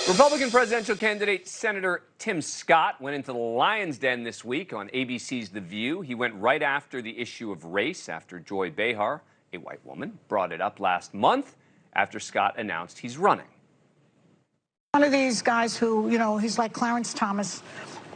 Republican presidential candidate Senator Tim Scott went into the lion's den this week on ABC's The View. He went right after the issue of race after Joy Behar, a white woman, brought it up last month after Scott announced he's running. One of these guys who, he's like Clarence Thomas,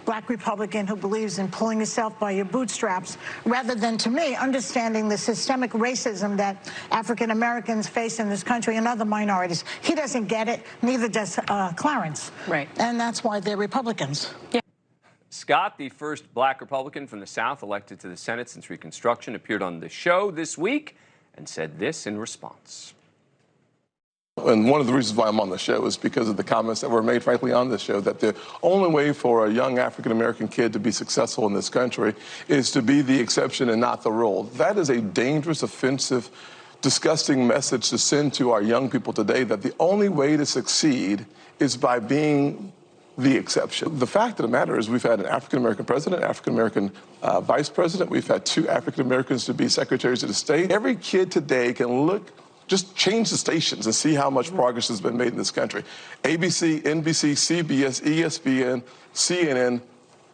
black Republican who believes in pulling yourself by your bootstraps, rather than, to me, understanding the systemic racism that African Americans face in this country and other minorities. He doesn't get it, neither does Clarence. Right. And that's why they're Republicans. Yeah. Scott, the first black Republican from the South elected to the Senate since Reconstruction, appeared on the show this week and said this in response. And one of the reasons why I'm on the show is because of the comments that were made, frankly, on this show, that the only way for a young African-American kid to be successful in this country is to be the exception and not the rule. That is a dangerous, offensive, disgusting message to send to our young people today, that the only way to succeed is by being the exception. The fact of the matter is we've had an African-American president, African-American vice president. We've had 2 African-Americans to be secretaries of the state. Every kid today can just change the stations and see how much progress has been made in this country. ABC, NBC, CBS, ESPN, CNN,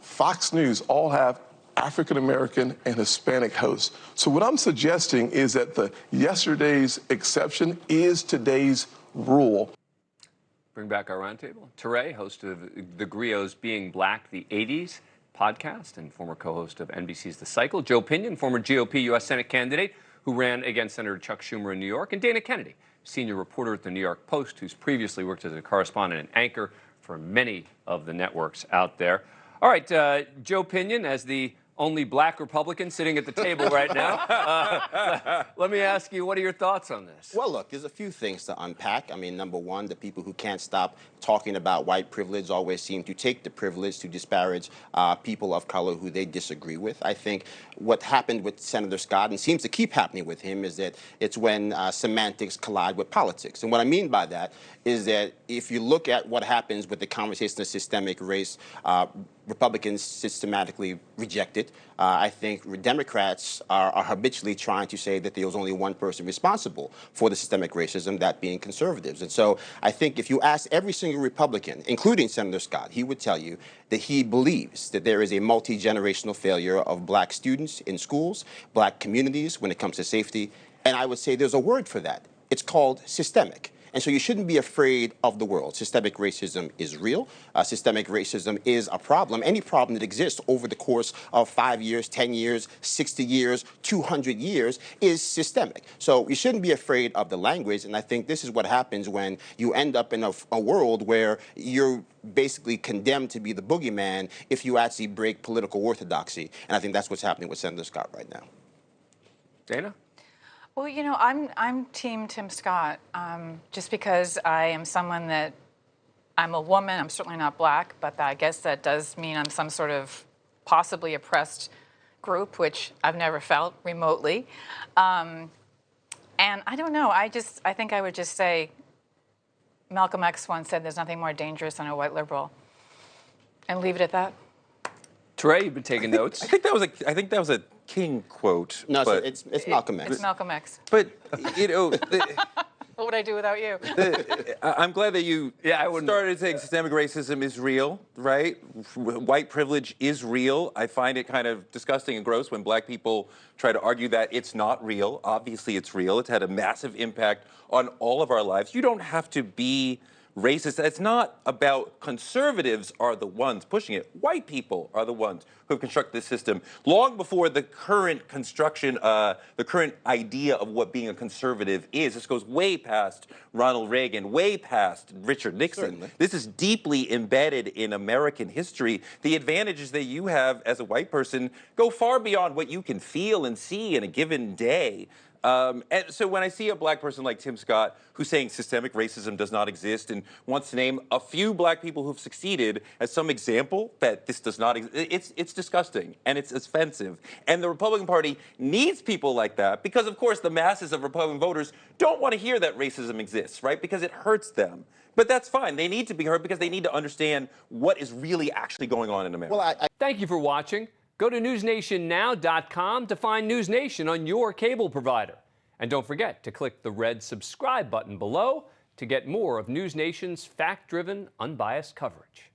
Fox News all have African-American and Hispanic hosts. So what I'm suggesting is that yesterday's exception is today's rule. Bring back our roundtable. Touré, host of TheGrio's Being Black, the 80s podcast and former co-host of NBC's The Cycle. Joe Pinion, former GOP U.S. Senate candidate who ran against Senator Chuck Schumer in New York, and Dana Kennedy, senior reporter at the New York Post, who's previously worked as a correspondent and anchor for many of the networks out there. All right, Joe Pinion, as the only black Republican sitting at the table right now. Let me ask you, what are your thoughts on this? Well, look, there's a few things to unpack. I mean, number one, the people who can't stop talking about white privilege always seem to take the privilege to disparage people of color who they disagree with. I think what happened with Senator Scott, and seems to keep happening with him, is that it's when semantics collide with politics. And what I mean by that is that if you look at what happens with the conversation of systemic race, Republicans systematically reject it. I think Democrats are habitually trying to say that there was only one person responsible for the systemic racism, that being conservatives. And so I think if you ask every single Republican, including Senator Scott, he would tell you that he believes that there is a multi-generational failure of black students in schools, black communities when it comes to safety. And I would say there's a word for that. It's called systemic. And so you shouldn't be afraid of the world. Systemic racism is real. Systemic racism is a problem. Any problem that exists over the course of 5 years, 10 years, 60 years, 200 years is systemic. So you shouldn't be afraid of the language. And I think this is what happens when you end up in a world where you're basically condemned to be the boogeyman if you actually break political orthodoxy. And I think that's what's happening with Senator Scott right now. Dana? Well, I'm Team Tim Scott, just because I am someone that, I'm a woman, I'm certainly not black, but I guess that does mean I'm some sort of possibly oppressed group, which I've never felt remotely. And I don't know, I think I would just say, Malcolm X once said there's nothing more dangerous than a white liberal, and leave it at that. Touré, you've been taking notes. I think that was a King quote. No, it's Malcolm X. It's Malcolm X. But, What would I do without you? I'm glad that you started saying systemic racism is real, right? White privilege is real. I find it kind of disgusting and gross when black people try to argue that it's not real. Obviously, it's real. It's had a massive impact on all of our lives. You don't have to be racist. It's not about conservatives are the ones pushing it. White people are the ones who have constructed this system long before the current construction, the current idea of what being a conservative is. This goes way past Ronald Reagan, way past Richard Nixon. Certainly. This is deeply embedded in American history. The advantages that you have as a white person go far beyond what you can feel and see in a given day. And so when I see a black person like Tim Scott who's saying systemic racism does not exist and wants to name a few black people who've succeeded as some example that this does not exist, it's disgusting and it's offensive. And the Republican Party needs people like that because, of course, the masses of Republican voters don't want to hear that racism exists, right? Because it hurts them. But that's fine. They need to be heard because they need to understand what is really actually going on in America. Well, Thank you for watching. Go to newsnationnow.com to find NewsNation on your cable provider. And don't forget to click the red subscribe button below to get more of NewsNation's fact-driven, unbiased coverage.